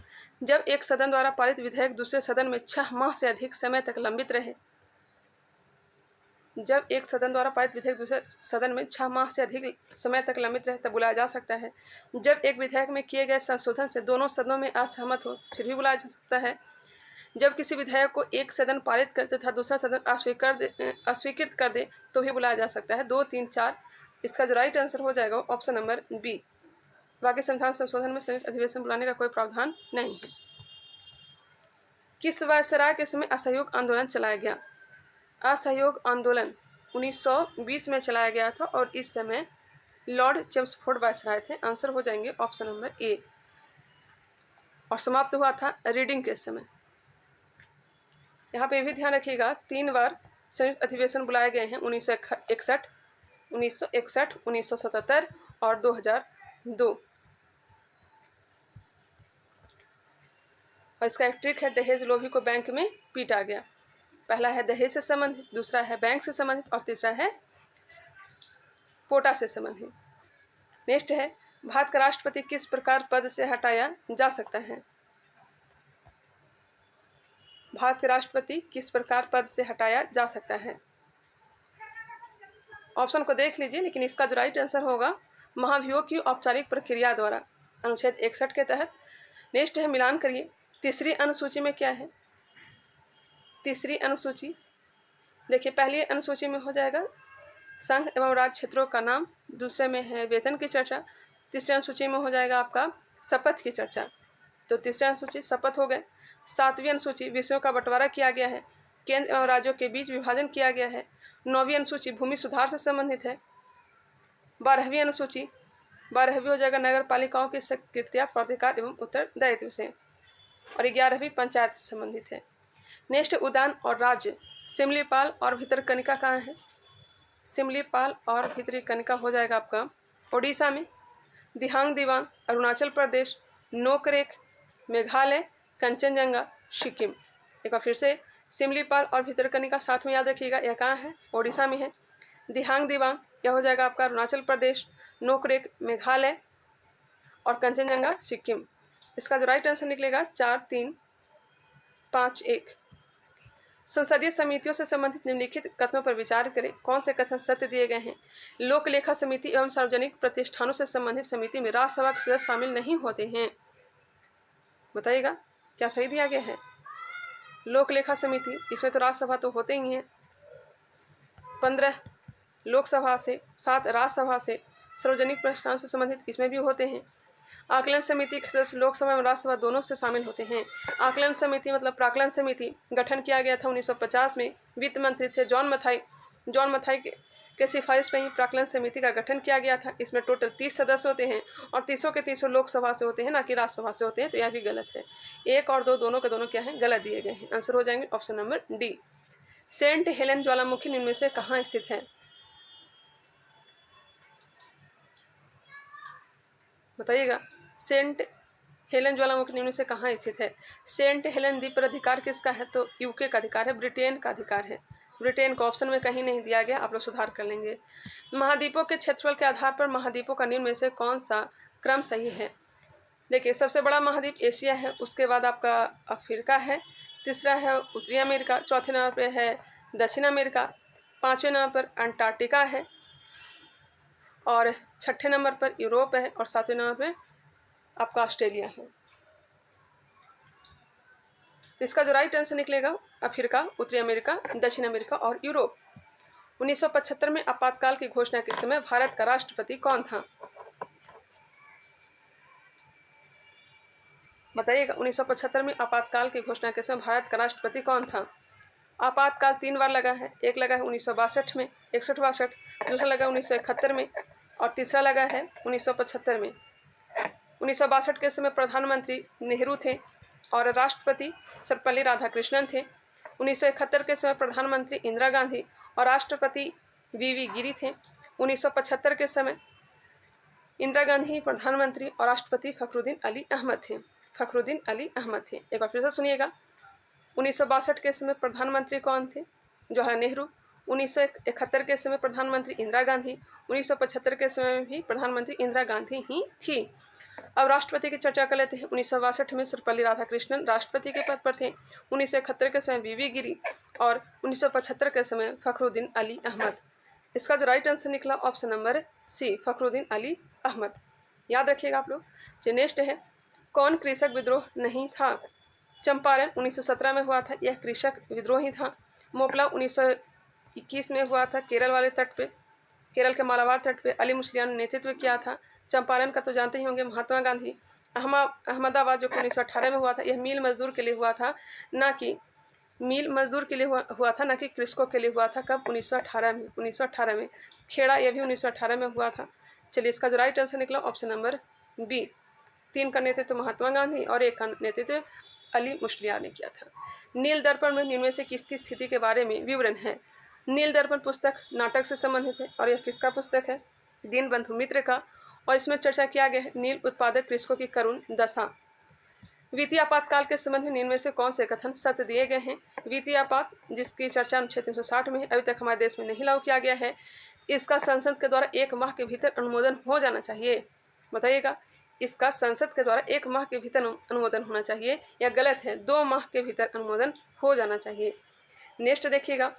जब एक सदन द्वारा पारित विधेयक दूसरे सदन में 6 माह से अधिक समय तक लंबित रहे, जब एक सदन द्वारा पारित विधेयक दूसरे सदन में 6 माह से अधिक समय तक लंबित रहे तब बुलाया जा सकता है। जब एक विधेयक में किए गए संशोधन से दोनों सदनों में असहमत हो फिर भी बुलाया जा सकता है। जब किसी विधेयक को एक सदन पारित कर तथा दूसरा सदन अस्वीकृत कर दे तो भी बुलाया जा सकता है। 2, 3, 4 इसका जो राइट आंसर हो जाएगा ऑप्शन नंबर बी। बाकी संविधान संशोधन में संयुक्त अधिवेशन बुलाने का कोई प्रावधान नहीं है। किस वायसराय के समय असहयोग आंदोलन चलाया गया? असहयोग आंदोलन 1920 में चलाया गया था और इस समय लॉर्ड चेम्सफोर्ड वायसराय थे। आंसर हो जाएंगे ऑप्शन नंबर ए। और समाप्त हुआ था रीडिंग के समय। यहाँ पे भी ध्यान रखिएगा 3 बार संयुक्त अधिवेशन बुलाए गए हैं, 1961, 1977 और 2002। और इसका एक ट्रिक है, दहेज लोभी को बैंक में पीटा गया। पहला है दहेज से संबंधित, दूसरा है बैंक से संबंधित और तीसरा है कोटा से संबंधित। नेक्स्ट है भारत का राष्ट्रपति किस प्रकार पद से हटाया जा सकता है। भारत के राष्ट्रपति किस प्रकार पद से हटाया जा सकता है। ऑप्शन को देख लीजिए, लेकिन इसका जो राइट आंसर होगा महाभियोग की औपचारिक प्रक्रिया द्वारा, अनुच्छेद 61 के तहत। नेक्स्ट है मिलान करिए, तीसरी अनुसूची में क्या है। तीसरी अनुसूची देखिए, पहली अनुसूची में हो जाएगा संघ एवं राज्य क्षेत्रों का नाम, दूसरे में है वेतन की चर्चा, तीसरी अनुसूची में हो जाएगा आपका शपथ की चर्चा। तो तीसरी अनुसूची शपथ हो गए। सातवीं अनुसूची विषयों का बंटवारा किया गया है, केंद्र एवं राज्यों के बीच विभाजन किया गया है। नौवीं अनुसूची भूमि सुधार से संबंधित है। 12वीं अनुसूची 12वीं हो जाएगा नगर पालिकाओं की स्वीकृतियाँ, प्राधिकार एवं उत्तरदायित्व से। और 11वीं पंचायत से संबंधित है। नेक्स्ट उद्यान और राज्य, सिमलीपाल और भितरकनिका कहाँ है। सिमलीपाल और भितरकनिका हो जाएगा आपका ओडिशा में। दिहांग दिवांग अरुणाचल प्रदेश, नोकरेक मेघालय, कंचनजंगा सिक्किम। एक बार फिर से सिमलीपाल और भितरकनिका साथ में याद रखिएगा, यह कहाँ है, ओडिशा में है। दिहांग दिवांग यह हो जाएगा आपका अरुणाचल प्रदेश, नोकरेक मेघालय और कंचनजंगा सिक्किम। इसका जो राइट आंसर निकलेगा 4, 3, 5, 1। संसदीय समितियों से संबंधित निम्नलिखित कथनों पर विचार करें, कौन से कथन सत्य दिए गए हैं। लोक लेखा समिति एवं सार्वजनिक प्रतिष्ठानों से संबंधित समिति में राज्यसभा के सदस्य शामिल नहीं होते हैं। बताइएगा क्या सही दिया गया है। लोक लेखा समिति, इसमें तो राज्यसभा तो होते ही हैं, 15 लोकसभा से, 7 राज्यसभा से, सार्वजनिक प्रतिष्ठानों से संबंधित इसमें भी होते हैं। आकलन समिति के सदस्य लोकसभा एवं राज्यसभा दोनों से शामिल होते हैं। आकलन समिति मतलब प्राकलन समिति गठन किया गया था 1950 में। वित्त मंत्री थे जॉन मथाई के सिफारिश में ही प्राकलन समिति का गठन किया गया था। इसमें टोटल 30 सदस्य होते हैं और 30 के 30 लोकसभा से होते हैं, ना कि राज्यसभा से होते हैं, तो यह भी गलत है। 1 और 2 दोनों के दोनों क्या है, गलत दिए गए हैं। आंसर हो जाएंगे option number D. Saint Helens ज्वालामुखी निम्न में से कहाँ स्थित है। बताइएगा सेंट हेलेन ज्वालामुखी निम्न से कहाँ स्थित है। सेंट हेलेन द्वीप पर अधिकार किसका है, तो यूके का अधिकार है, ब्रिटेन का अधिकार है। ब्रिटेन को ऑप्शन में कहीं नहीं दिया गया, आप लोग सुधार कर लेंगे। महाद्वीपों के क्षेत्रफल के आधार पर महाद्वीपों का निम्न में से कौन सा क्रम सही है। देखिए सबसे बड़ा महाद्वीप एशिया है, उसके बाद आपका अफ्रीका है, तीसरा है उत्तरी अमेरिका, चौथे नंबर पर है दक्षिण अमेरिका, 5वें नंबर पर अंटार्कटिका है और 6ठे नंबर पर यूरोप है और 7वें नंबर पर आपका ऑस्ट्रेलिया है। तो इसका जो राइट आंसर निकलेगा अफ्रीका, उत्तरी अमेरिका, दक्षिण अमेरिका और यूरोप। 1975 में आपातकाल की घोषणा के समय भारत का राष्ट्रपति कौन था। बताइएगा 1975 में आपातकाल की घोषणा के समय भारत का राष्ट्रपति कौन था। आपातकाल 3 बार लगा है, एक लगा है 1962 में 61-62, दूसरा लगा 1971 में और तीसरा लगा है 1975 में। 1962 के समय प्रधानमंत्री नेहरू थे और राष्ट्रपति सर्वपल्ली राधाकृष्णन थे। 1971 के समय प्रधानमंत्री इंदिरा गांधी और राष्ट्रपति वी गिरी थे। 1975 के समय इंदिरा गांधी प्रधानमंत्री और राष्ट्रपति फखरुद्दीन अली अहमद थे। एक बार फिर से सुनिएगा, 1962 के समय प्रधानमंत्री कौन थे, जवाहरलाल नेहरू। 1971 के समय प्रधानमंत्री इंदिरा गांधी, 1975 के समय में भी प्रधानमंत्री इंदिरा गांधी ही थी। अब राष्ट्रपति की चर्चा कर लेते हैं। 1962 में सर्वपल्ली राधाकृष्णन राष्ट्रपति के पद पर थे। 1971 के समय वी गिरी और 1975 के समय फखरुद्दीन अली अहमद। इसका जो राइट आंसर निकला option number C, Fakhruddin Ali Ahmed. याद रखिएगा आप लोग। जो नेक्स्ट है, कौन कृषक विद्रोह नहीं था। चंपारण 1917 में हुआ था, यह कृषक विद्रोह ही था। मोपला 1921 में हुआ था, केरल वाले तट पे, केरल के मालाबार तट पे अली मुस्लियान ने नेतृत्व किया था। चंपारण का तो जानते ही होंगे, महात्मा गांधी। अहमदाबाद जो 1918 में हुआ था, यह मील मजदूर के लिए हुआ था, ना कि ना कि कृषकों के लिए हुआ था। कब, 1918 में। खेड़ा यह भी 1918 में हुआ था। चलिए इसका जो राइट आंसर निकला ऑप्शन नंबर बी। 3 का नेतृत्व महात्मा गांधी और 1 का नेतृत्व अली मुस्लियार ने किया था। नील दर्पण में निम्न में से किसकी स्थिति के बारे में विवरण है। नील दर्पण पुस्तक नाटक से संबंधित है और यह किसका पुस्तक है, दीनबंधु मित्र का, और इसमें चर्चा किया गया है नील उत्पादक कृषकों की करुण दशा। वित्तीय आपातकाल के संबंध में निम्न में से कौन से कथन सत्य दिए गए हैं। वित्तीय आपात जिसकी चर्चा अनुच्छेद 360 में अभी तक हमारे देश में नहीं लागू किया गया है। इसका संसद के द्वारा 1 माह के भीतर अनुमोदन हो जाना चाहिए। बताइएगा, इसका संसद के द्वारा 1 माह के भीतर अनुमोदन होना चाहिए या गलत है, 2 माह के भीतर अनुमोदन हो जाना चाहिए। नेक्स्ट देखिएगा,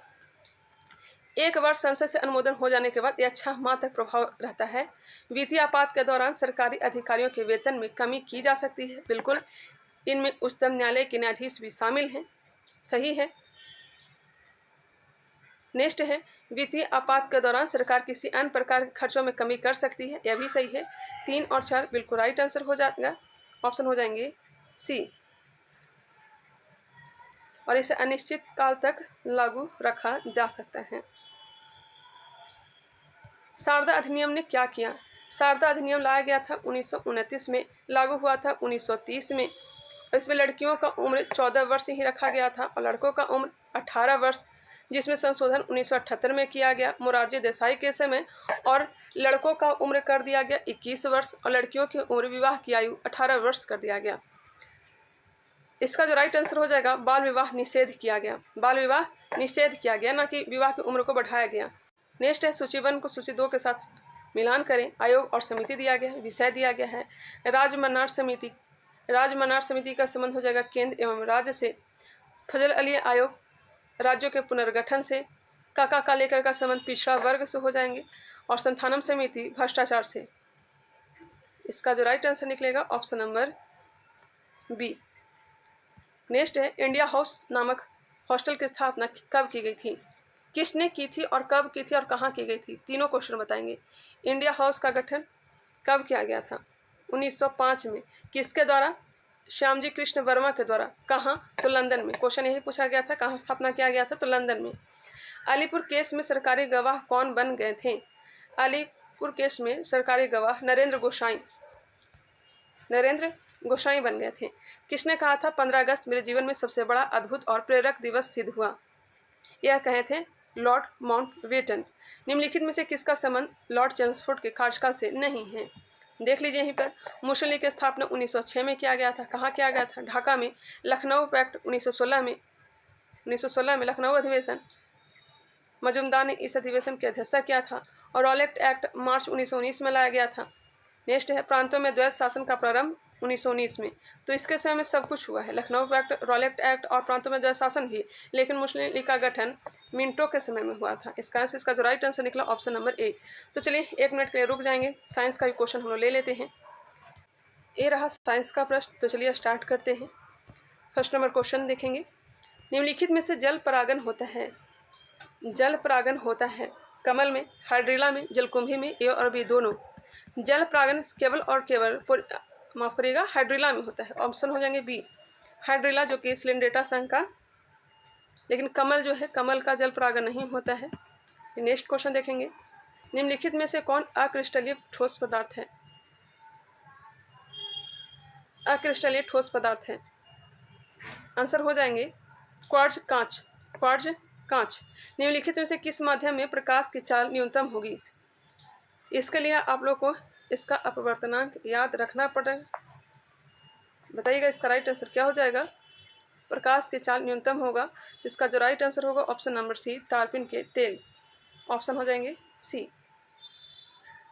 1 बार संसद से अनुमोदन हो जाने के बाद यह 6 माह तक प्रभाव रहता है। वित्तीय आपात के दौरान सरकारी अधिकारियों के वेतन में कमी की जा सकती है। बिल्कुल, इनमें उच्चतम न्यायालय के न्यायाधीश भी शामिल हैं। सही है। नेक्स्ट है, वित्तीय आपात के दौरान सरकार किसी अन्य प्रकार के खर्चों में कमी कर सकती है। यह भी सही है। 3 और 4 बिल्कुल राइट आंसर हो जाएगा। ऑप्शन हो जाएंगे सी। और इसे अनिश्चित काल तक लागू रखा जा सकता है। शारदा अधिनियम ने क्या किया? शारदा अधिनियम लाया गया था 1929 में, लागू हुआ था 1930 में। इसमें लड़कियों का उम्र 14 वर्ष ही रखा गया था और लड़कों का उम्र 18 वर्ष, जिसमें संशोधन 1978 में किया गया मोरारजी देसाई के समय, और लड़कों का उम्र कर दिया गया 21 वर्ष और लड़कियों की उम्र विवाह की आयु 18 वर्ष कर दिया गया। इसका जो राइट आंसर हो जाएगा, बाल विवाह निषेध किया गया। बाल विवाह निषेध किया गया, ना कि विवाह की उम्र को बढ़ाया गया। नेक्स्ट है, सूची 1 को सूची 2 के साथ मिलान करें। आयोग और समिति दिया गया है, विषय दिया गया है राजमन्नार समिति। राजमन्नार समिति का संबंध हो जाएगा केंद्र एवं राज्य से। फजल अली आयोग राज्यों के पुनर्गठन से। काका कालेकर का संबंध पिछड़ा वर्ग से हो जाएंगे। और संथानम समिति भ्रष्टाचार से। इसका जो राइट आंसर निकलेगा ऑप्शन नंबर बी। नेक्स्ट है, इंडिया हाउस नामक हॉस्टल की स्थापना कब की गई थी? किसने की थी और कब की थी और कहाँ की गई थी? तीनों क्वेश्चन बताएंगे। इंडिया हाउस का गठन कब किया गया था? 1905 में। किसके द्वारा? श्यामजी कृष्ण वर्मा के द्वारा। कहाँ? तो लंदन में। क्वेश्चन यही पूछा गया था, कहाँ स्थापना किया गया था? तो लंदन में। अलीपुर केस में सरकारी गवाह कौन बन गए थे? अलीपुर केस में सरकारी गवाह नरेंद्र गोसाई बन गए थे। किसने कहा था 15 अगस्त मेरे जीवन में सबसे बड़ा, अद्भुत और प्रेरक दिवस सिद्ध हुआ? यह कहे थे लॉर्ड माउंटबेटन। निम्नलिखित में से किसका संबंध लॉर्ड चेम्सफोर्ड के कार्यकाल से नहीं है? देख लीजिए यहीं पर। मुस्लिम लीग की स्थापना 1906 में किया गया था। कहाँ किया गया था? ढाका में। लखनऊ पैक्ट 1916 में लखनऊ अधिवेशन मजुमदार ने इस अधिवेशन की अध्यक्षता किया था। और रॉलेट एक्ट मार्च 1919 में लाया गया था। नेक्स्ट है, प्रांतों में द्वैत शासन का प्रारंभ 1919 में। तो इसके समय में सब कुछ हुआ है, लखनऊ पैक्ट, रॉलेट एक्ट और प्रांतों में द्वैत शासन भी। लेकिन मुस्लिम लीग का गठन मिनटों के समय में हुआ था। इसका जो राइट आंसर निकला ऑप्शन नंबर ए। तो चलिए 1 मिनट के लिए रुक जाएंगे, साइंस का भी क्वेश्चन हम लोग ले लेते हैं। ये रहा साइंस का प्रश्न। तो चलिए स्टार्ट करते हैं। फर्स्ट नंबर क्वेश्चन देखेंगे। निम्नलिखित में से जल परागन होता है? जल परागन होता है कमल में, हाइड्रिला में, जलकुंभी में, ए और बी दोनों। जल परागन केवल और केवल माफ करिएगा हाइड्रिला में होता है। ऑप्शन हो जाएंगे बी, हाइड्रिला, जो कि सिलेंडेटा संघ का। लेकिन कमल जो है, कमल का जल परागन नहीं होता है। नेक्स्ट क्वेश्चन देखेंगे। निम्नलिखित में से कौन अक्रिस्टलीय ठोस पदार्थ है? अक्रिस्टलीय ठोस पदार्थ है। आंसर हो जाएंगे क्वार्ट्ज, कांच। निम्नलिखित में से किस माध्यम में प्रकाश की चाल न्यूनतम होगी? इसके लिए आप लोग को इसका अपवर्तनांक याद रखना पड़ेगा। बताइएगा इसका राइट आंसर क्या हो जाएगा? प्रकाश की चाल न्यूनतम होगा। तो इसका जो राइट आंसर होगा ऑप्शन नंबर सी, तारपीन के तेल। ऑप्शन हो जाएंगे सी।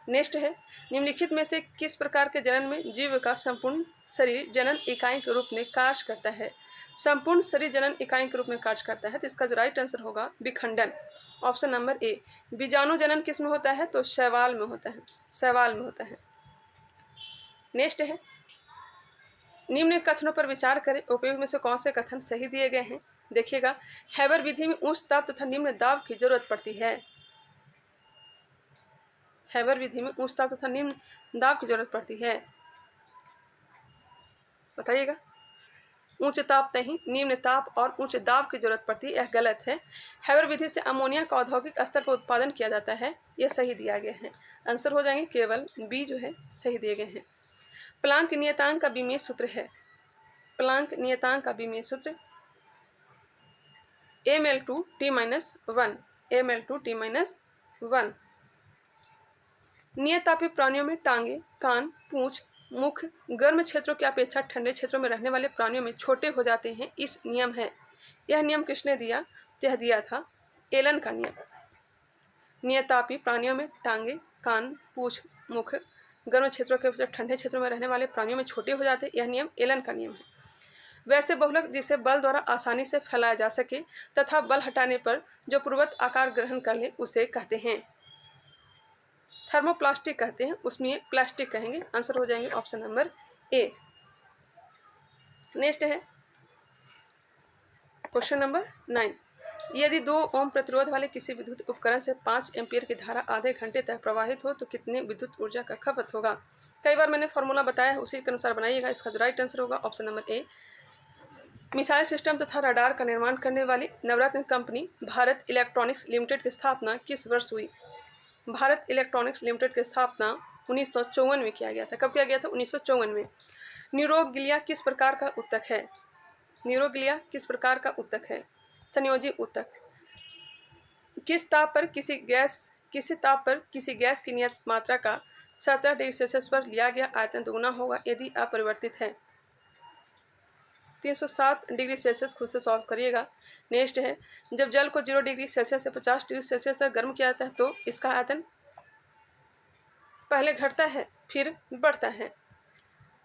नेक्स्ट है, निम्नलिखित में से किस प्रकार के जनन में जीव का संपूर्ण शरीर जनन इकाई के रूप में कार्य करता है? संपूर्ण शरीर जनन इकाई के रूप में कार्य करता है। तो इसका जो राइट आंसर होगा विखंडन। ऑप्शन नंबर ए। बीजाणु जनन किस में होता है? तो शैवाल में होता है। नेक्स्ट है, निम्न कथनों पर विचार करें। उपयोग में से कौन से कथन सही दिए गए हैं? देखिएगा, हैबर विधि में उच्च ताप तथा निम्न दाब की जरूरत पड़ती है। हैबर विधि में उच्च ताप तथा निम्न दाब की जरूरत पड़ती है। बताइएगा, उच्च ताप नहीं, निम्न ताप और उच्च दाब की जरूरत पड़ती है, यह गलत है। हैबर विधि से अमोनिया का औद्योगिक स्तर पर उत्पादन किया जाता है, यह सही दिया गया है। आंसर हो जाएंगे केवल बी जो है सही दिए गए हैं। प्लांक नियतांक का विमेय सूत्र है। प्लांक नियतांक का विमेय सूत्र ml2t-1। ml2t-1। नियतापीय प्राणियों में टांगे, कान, पूंछ, मुख गर्म क्षेत्रों की अपेक्षा ठंडे क्षेत्रों में रहने वाले प्राणियों में छोटे हो जाते हैं। इस नियम है। यह नियम किसने दिया? यह दिया था एलन का नियम। नियतापी प्राणियों में टांगे, कान, पूंछ, मुख गर्म क्षेत्रों के बजाय ठंडे क्षेत्रों में रहने वाले प्राणियों में छोटे हो जाते हैं। यह नियम एलन का नियम है। वैसे बहुलक जिसे बल द्वारा आसानी से फैलाया जा सके तथा बल हटाने पर जो पूर्ववत आकार ग्रहण कर ले उसे कहते हैं थर्मोप्लास्टिक कहते हैं, उसमें प्लास्टिक कहेंगे। आंसर हो जाएंगे ऑप्शन नंबर ए। नेक्स्ट है क्वेश्चन नंबर 9। यदि 2 ओम प्रतिरोध वाले किसी विद्युत उपकरण से 5 एम्पीयर की धारा आधे घंटे तक प्रवाहित हो तो कितने विद्युत ऊर्जा का खपत होगा। कई बार मैंने फॉर्मूला बताया है, उसी के अनुसार बनाइएगा। इसका जो राइट आंसर होगा ऑप्शन नंबर ए। मिसाइल सिस्टम तथा रडार का निर्माण करने वाली नवरत्न कंपनी भारत इलेक्ट्रॉनिक्स लिमिटेड की स्थापना किस वर्ष हुई। भारत इलेक्ट्रॉनिक्स लिमिटेड की स्थापना 1954 में किया गया था। कब किया गया था? 1954 में। न्यूरोग्लिया किस प्रकार का ऊतक है? न्यूरोग्लिया किस प्रकार का ऊतक है? संयोजी ऊतक। किस ताप पर किसी गैस की नियत मात्रा का 17 डिग्री सेल्सियस पर लिया गया आयतन दुगुना होगा यदि अपरिवर्तित है। 307 डिग्री सेल्सियस खुद से सॉल्व करिएगा। नेक्स्ट है जब जल को 0 डिग्री सेल्सियस से 50 डिग्री सेल्सियस तक गर्म किया जाता है तो इसका आयतन पहले घटता है फिर बढ़ता है।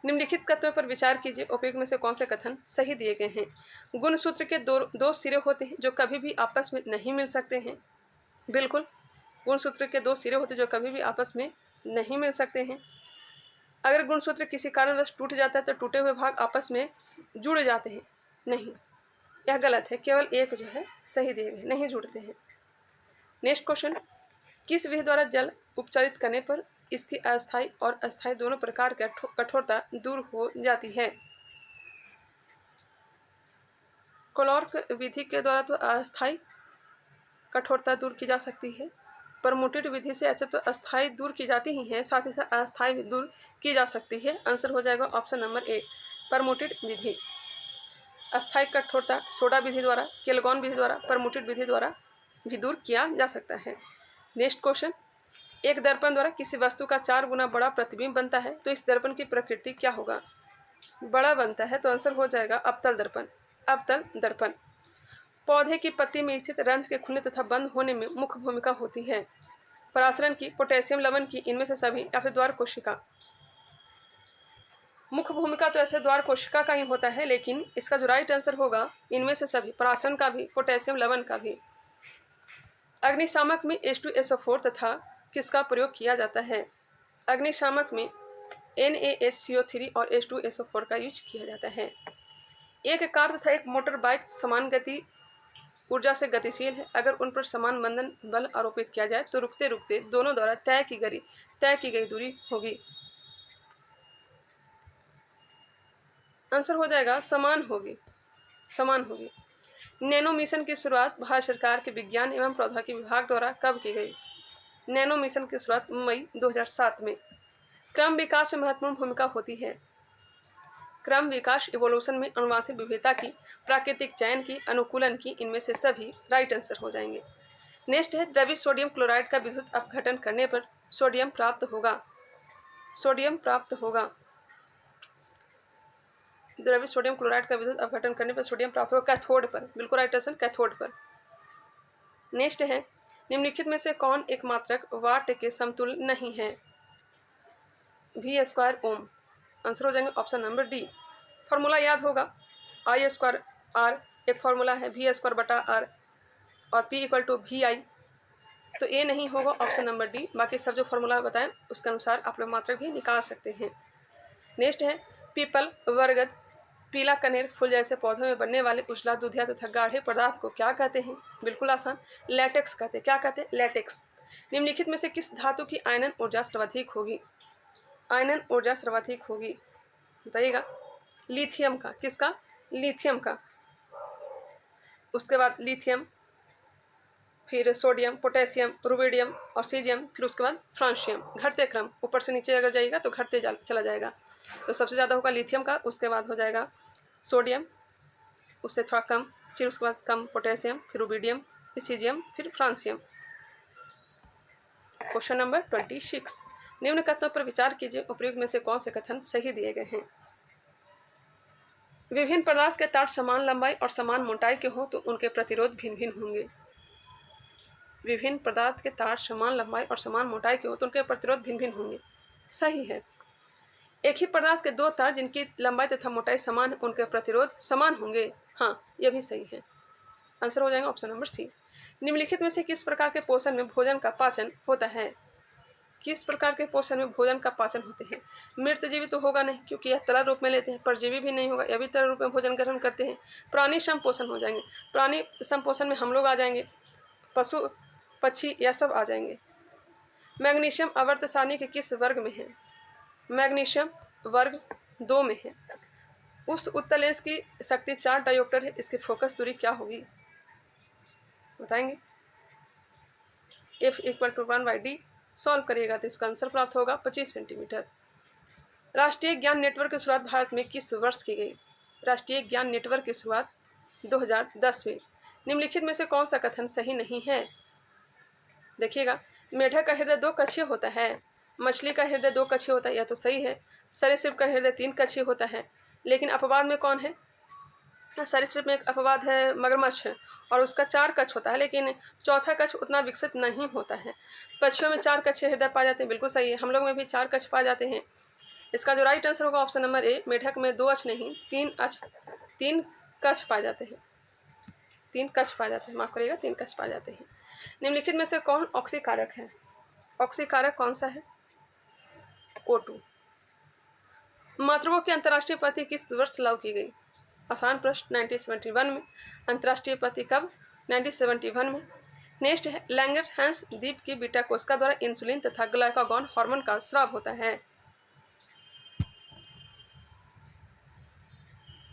निम्नलिखित कथनों पर विचार कीजिए, उपयुक्त में से कौन से कथन सही दिए गए हैं। गुण सूत्र के दो सिरे होते हैं जो कभी भी आपस में नहीं मिल सकते हैं। बिल्कुल, गुण सूत्र के 2 सिरे होते हैं जो कभी भी आपस में नहीं मिल सकते हैं। अगर गुण सूत्र किसी कारणवश टूट जाता है तो टूटे हुए भाग आपस में जुड़ जाते हैं। नहीं, यह गलत है। केवल एक जो है सही दिए गए, नहीं जुड़ते हैं। नेक्स्ट क्वेश्चन, किस विधि द्वारा जल उपचारित करने पर इसकी अस्थायी और अस्थायी दोनों प्रकार की कठोरता दूर हो जाती है। क्लॉर्क विधि के द्वारा तो अस्थायी कठोरता दूर की जा सकती है। परमुटेड विधि से ऐसे तो अस्थायी दूर की जाती ही है, साथ ही साथ अस्थायी भी दूर की जा सकती है। आंसर हो जाएगा ऑप्शन नंबर ए, परमुटेड विधि। अस्थायी कठोरता सोडा विधि द्वारा, केलगॉन विधि द्वारा, परमुटेड विधि द्वारा भी दूर किया जा सकता है। नेक्स्ट क्वेश्चन, एक दर्पण द्वारा किसी वस्तु का 4 गुना बड़ा प्रतिबिंब बनता है तो इस दर्पण की प्रकृति क्या होगा। बड़ा बनता है तो आंसर हो जाएगा अवतल दर्पण। अवतल दर्पण। पौधे की पत्ती में स्थित रंध्र के खुलने तथा बंद होने में मुख्य भूमिका होती है। परासरण की, पोटेशियम लवण की, इनमें से सभी या फिर द्वार कोशिका। मुख्य भूमिका तो ऐसे द्वार कोशिका का ही होता है, लेकिन इसका जो राइट आंसर होगा इनमें से सभी, परासरण का भी, पोटेशियम लवण का भी। अग्निशामक में H2SO4 तथा किसका प्रयोग किया जाता है। अग्निशामक में NaSCO3 और H2SO4 का यूज किया जाता है। एक कार तथा एक मोटर बाइक समान गति ऊर्जा से गतिशील है। अगर उन पर समान बंधन बल आरोपित किया जाए तो रुकते रुकते दोनों द्वारा तय की गई दूरी होगी। आंसर हो जाएगा समान होगी। नैनो मिशन की शुरुआत भारत सरकार के विज्ञान एवं प्रौद्योगिकी विभाग द्वारा कब की गई। नैनो मिशन की शुरुआत मई 2007 में। क्रम विकास में महत्वपूर्ण भूमिका होती है। क्रम विकास इवोल्यूशन में अनुवांशिक विविधता की, प्राकृतिक चयन की, अनुकूलन की, इनमें से सभी राइट आंसर हो जाएंगे। नेक्स्ट है द्रवित सोडियम क्लोराइड का विद्युत अपघटन करने पर सोडियम प्राप्त होगा। द्रवित सोडियम क्लोराइड का विद्युत अपघटन करने पर सोडियम प्राप्त होगा कैथोड पर। बिल्कुल राइट आंसर कैथोड पर। नेक्स्ट है निम्नलिखित में से कौन एक मात्रक वाट के समतुल्य नहीं है। V² ओम। आंसर हो जाएंगे ऑप्शन नंबर डी। फॉर्मूला याद होगा, I² एक फॉर्मूला है, V²/R और P = VI, तो ए नहीं होगा ऑप्शन नंबर डी। बाकी सब जो फॉर्मूला बताएं उसके अनुसार आप लोग मात्रक भी निकाल सकते हैं। नेक्स्ट है पीपल, बरगद, पीला कनेर फूल जैसे पौधों में बनने वाले उजला, दूधिया तथा गाढ़े पदार्थ को क्या कहते हैं। बिल्कुल आसान, लैटेक्स कहते हैं। क्या कहते हैं? लैटेक्स। निम्नलिखित में से किस धातु की आयनन ऊर्जा सर्वाधिक होगी। आयनन ऊर्जा सर्वाधिक होगी बताइएगा। लिथियम का। किसका? लिथियम का। उसके बाद लिथियम, फिर सोडियम, पोटेशियम, रुबिडियम और सीजियम, फिर उसके बाद फ्रांशियम। घटते क्रम, ऊपर से नीचे अगर जाइएगा तो घटते चला जाएगा। तो सबसे ज़्यादा होगा लिथियम का, उसके बाद हो जाएगा सोडियम, उससे थोड़ा कम, फिर उसके बाद कम पोटेशियम, फिर रुबिडियम, फिर सीजियम, फिर फ्रांशियम। Question number 26। निम्न कथनों पर विचार कीजिए, उपयुक्त में से कौन से कथन सही दिए गए हैं। विभिन्न पदार्थ के तार समान लंबाई और समान मोटाई के हों तो उनके प्रतिरोध भिन्न भिन्न होंगे। विभिन्न पदार्थ के तार समान लंबाई और समान मोटाई के हो तो उनके प्रतिरोध भिन्न भिन्न होंगे। सही है। एक ही पदार्थ के दो तार जिनकी लंबाई तथा मोटाई समान है उनके प्रतिरोध समान होंगे। हाँ, यह भी सही है। आंसर हो जाएगा ऑप्शन नंबर सी। निम्नलिखित में से किस प्रकार के पोषण में भोजन का पाचन होता है? किस प्रकार के पोषण में भोजन का पाचन होते हैं? मृतजीवी तो होगा नहीं क्योंकि यह तरल रूप में लेते हैं। परजीवी भी नहीं होगा, यह भी तरल रूप में भोजन ग्रहण करते हैं। प्राणी संपोषण हो जाएंगे। प्राणी संपोषण में हम लोग आ जाएंगे, पशु पक्षी यह सब आ जाएंगे। मैग्नीशियम आवर्त सारणी के किस वर्ग में है? मैग्नीशियम वर्ग 2 में है। उस उत्तल लेंस की शक्ति 4 डायोप्टर है, इसकी फोकस दूरी क्या होगी? बताएंगे। F = 1/d सॉल्व करिएगा तो इसका आंसर प्राप्त होगा 25 सेंटीमीटर। राष्ट्रीय ज्ञान नेटवर्क की शुरुआत भारत में किस वर्ष की गई? राष्ट्रीय ज्ञान नेटवर्क की शुरुआत 2010 में। निम्नलिखित में से कौन सा कथन सही नहीं है? देखिएगा, मेढक का हृदय 2 कक्षीय होता है, मछली का हृदय 2 कक्षीय होता है, यह तो सही है। सरीसृप का हृदय 3 कक्षीय होता है, लेकिन अपवाद में कौन है? सरीसृप में एक अपवाद है, मगरमच्छ है, और उसका 4 कक्ष होता है, लेकिन चौथा कक्ष उतना विकसित नहीं होता है। पक्षियों में 4 कक्षीय हृदय पाए जाते हैं, बिल्कुल सही है। हम लोग में भी 4 कक्ष पाए जाते हैं। इसका जो राइट आंसर होगा ऑप्शन नंबर ए, मेढक में 2 अक्ष नहीं 3 कक्ष पाए जाते हैं। 3 कक्ष पाए जाते हैं, माफ करिएगा, 3 कक्ष पाए जाते हैं। निम्नलिखित में से कौन ऑक्सीकारक है? ऑक्सीकारक कौन सा है? O2। मातृकों की अंतर्राष्ट्रीय पति किस वर्ष लागू की गई? आसान प्रश्न, 1971 में। अंतर्राष्ट्रीय पति कब? 1971 में। नेक्स्ट है, लैंगरहैंस द्वीप की बीटा कोशिका द्वारा इंसुलिन तथा ग्लाइकागॉन हार्मोन का स्राव होता है।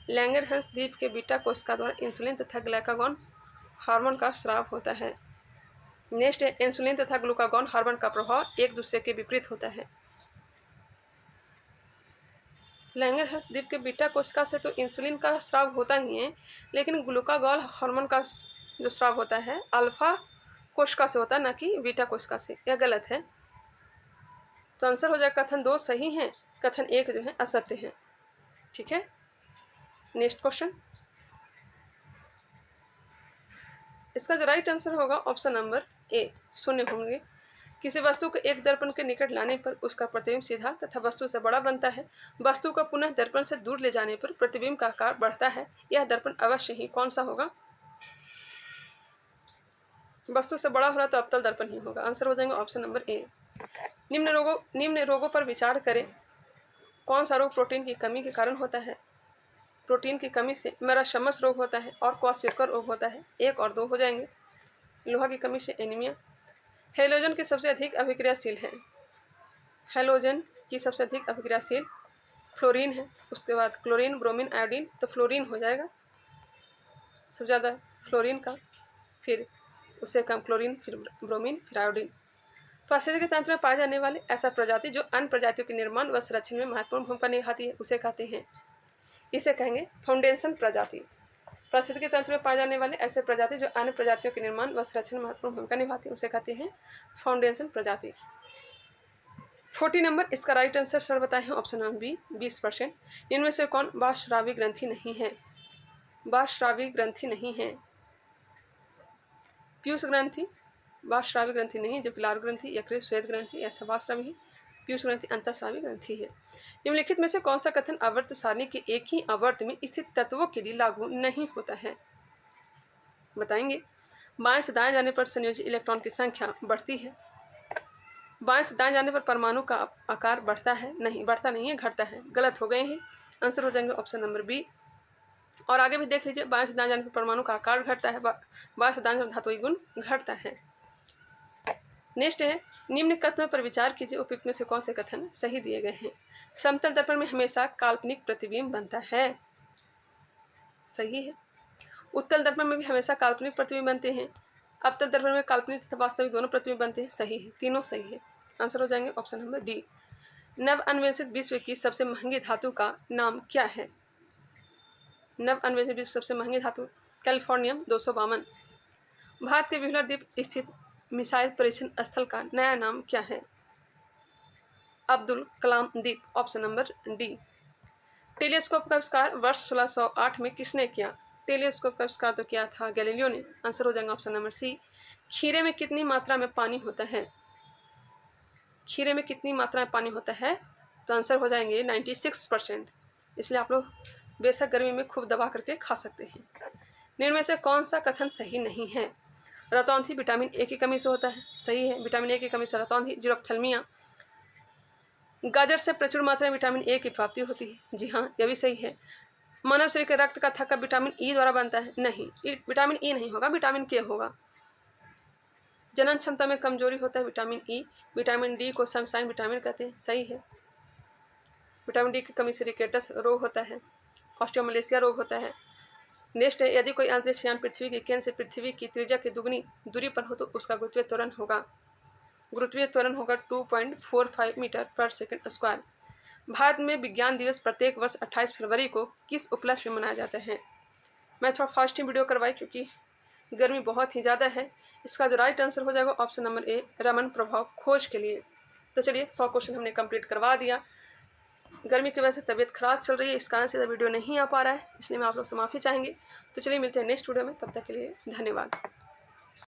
लैंगरहैंस द्वीप के बीटा कोशिका द्वारा इंसुलिन तथा ग्लाइकागॉन हार्मोन का स्राव होता है। नेक्स्ट है, इंसुलिन तथा ग्लूकागॉन हार्मोन का प्रभाव एक दूसरे के विपरीत होता है। लैंगरहैंस द्वीप के बीटा कोशिका से तो इंसुलिन का स्राव होता ही है, लेकिन ग्लूकागॉन हार्मोन का जो स्राव होता है अल्फा कोशिका से होता है, ना कि बीटा कोशिका से। यह गलत है, तो आंसर हो जाएगा कथन 2 सही है, कथन 1 जो है असत्य है। ठीक है, नेक्स्ट क्वेश्चन। इसका जो राइट आंसर होगा ऑप्शन नंबर ए, शून्य होंगे। किसी वस्तु को एक दर्पण के निकट लाने पर उसका प्रतिबिंब सीधा तथा वस्तु से बड़ा बनता है। वस्तु को पुनः दर्पण से दूर ले जाने पर प्रतिबिंब का आकार बढ़ता है। यह दर्पण अवश्य ही कौन सा होगा? वस्तु से बड़ा हो रहा तो अवतल दर्पण ही होगा। आंसर हो जाएगा ऑप्शन नंबर ए। निम्न रोगों पर विचार करें। कौन सा रोग प्रोटीन की कमी के कारण होता है? प्रोटीन की कमी से मेराशमस रोग होता है और क्वाशियोकर रोग होता है। 1 और 2 हो जाएंगे। लोहा की कमी से एनीमिया। हेलोजन की सबसे अधिक अभिक्रियाशील है। हेलोजन की सबसे अधिक अभिक्रियाशील फ्लोरीन है। उसके बाद क्लोरीन, ब्रोमीन, आयोडीन, तो फ्लोरीन हो जाएगा सबसे ज़्यादा फ्लोरीन का, फिर उससे कम क्लोरीन, फिर ब्रोमीन, फिर आयोडीन। पारिस्थितिकी तंत्र में पाए जाने वाले ऐसा प्रजाति जो अन्य प्रजातियों के निर्माण व संरक्षण में महत्वपूर्ण भूमिका निभाती है उसे कहते हैं, इसे कहेंगे फाउंडेशन प्रजाति। पारिस्थितिकी तंत्र में पाए जाने वाले ऐसे प्रजाति जो अन्य प्रजातियों के निर्माण व संरक्षण में महत्वपूर्ण भूमिका निभाती है उसे कहते हैं फाउंडेशन प्रजाति। 40 नंबर, इसका राइट आंसर सर बताए हैं ऑप्शन नंबर बी, 20%। इनमें से कौन बाह्यस्रावी ग्रंथि नहीं है? बाह्यस्रावी ग्रंथि नहीं है। पीयूष ग्रंथि बाह्यस्रावी ग्रंथि नहीं है, जबकि लार ग्रंथि, यकृत, श्वेत ग्रंथि ऐसा बाह्यस्रावी है। पीयूष ग्रंथि अंतःस्रावी ग्रंथि है। निम्नलिखित में से कौन सा कथन आवर्त सारणी के एक ही आवर्त में स्थित तत्वों के लिए लागू नहीं होता है? बताएंगे। बाएं से दाएं जाने पर संयोजी इलेक्ट्रॉन की संख्या बढ़ती है। बाएं से दाएं जाने पर परमाणु का आकार बढ़ता है? नहीं, बढ़ता नहीं है, घटता है। गलत हो गए हैं। आंसर हो जाएंगे ऑप्शन नंबर बी। और आगे भी देख लीजिए, बाएं से दाएं जाने पर परमाणु का आकार घटता है, बाएं से दाएं जाने पर धातुई गुण घटता है। नेक्स्ट है, निम्न कथनों पर विचार कीजिए, उपयुक्त में से कौन से कथन सही दिए गए हैं? समतल दर्पण में हमेशा काल्पनिक प्रतिबिंब बनता है, सही है। उत्तल दर्पण में भी हमेशा काल्पनिक प्रतिबिंब बनते हैं। अवतल दर्पण में काल्पनिक तथा वास्तविक दोनों प्रतिबिंब बनते हैं, सही है, तीनों सही है। आंसर हो जाएंगे ऑप्शन नंबर डी। नव अन्वेषित विश्व की सबसे महंगी धातु का नाम क्या है? नव अन्वेषित विश्व सबसे महंगी धातु कैलिफोर्नियम 252। भारत के व्हीलर द्वीप स्थित मिसाइल परीक्षण स्थल का नया नाम क्या है? अब्दुल कलाम द्वीप, ऑप्शन नंबर डी। टेलीस्कोप का आविष्कार वर्ष 1608 में किसने किया? टेलीस्कोप का आविष्कार तो किया था गैलीलियो ने। आंसर हो जाएगा ऑप्शन नंबर सी। खीरे में कितनी मात्रा में पानी होता है? खीरे में कितनी मात्रा में पानी होता है? तो आंसर हो जाएंगे 96%। इसलिए आप लोग बेशक गर्मी में खूब दबा करके खा सकते हैं। निम्न में से कौन सा कथन सही नहीं है? रतौंधी विटामिन ए की कमी से होता है, सही है। विटामिन ए की कमी से रतौंधी, जीरोप्थेल्मिया। गाजर से प्रचुर मात्रा में विटामिन ए की प्राप्ति होती है, जी हाँ, यह भी सही है। मानव शरीर के रक्त का थक्का विटामिन ई द्वारा बनता है, नहीं, विटामिन ई नहीं होगा, विटामिन के होगा। जनन क्षमता में कमजोरी होता है विटामिन ई। विटामिन डी को सनशाइन विटामिन कहते हैं, सही है। विटामिन डी की कमी से रिकेटस रोग होता है, ऑस्टियोमलेशिया रोग होता है। नेक्स्ट है, यदि कोई अंतरिक्ष यान पृथ्वी के केंद्र से पृथ्वी की त्रिज्या की दुगनी दूरी पर हो तो उसका गुरुत्वीय त्वरण होगा। गुरुत्वीय त्वरण होगा 2.45 मीटर पर सेकंड स्क्वायर। भारत में विज्ञान दिवस प्रत्येक वर्ष 28 फरवरी को किस उपलक्ष्य में मनाया जाता है? मैं थोड़ा फास्ट ही वीडियो करवाई क्योंकि गर्मी बहुत ही ज़्यादा है। इसका जो राइट आंसर हो जाएगा ऑप्शन नंबर ए, रमन प्रभाव खोज के लिए। तो चलिए 100 क्वेश्चन हमने कंप्लीट करवा दिया। गर्मी की वजह से तबीयत खराब चल रही है, इस कारण से वीडियो नहीं आ पा रहा है, इसलिए मैं आप लोग से माफ़ी चाहेंगे। तो चलिए मिलते हैं नेक्स्ट वीडियो में, तब तक के लिए धन्यवाद।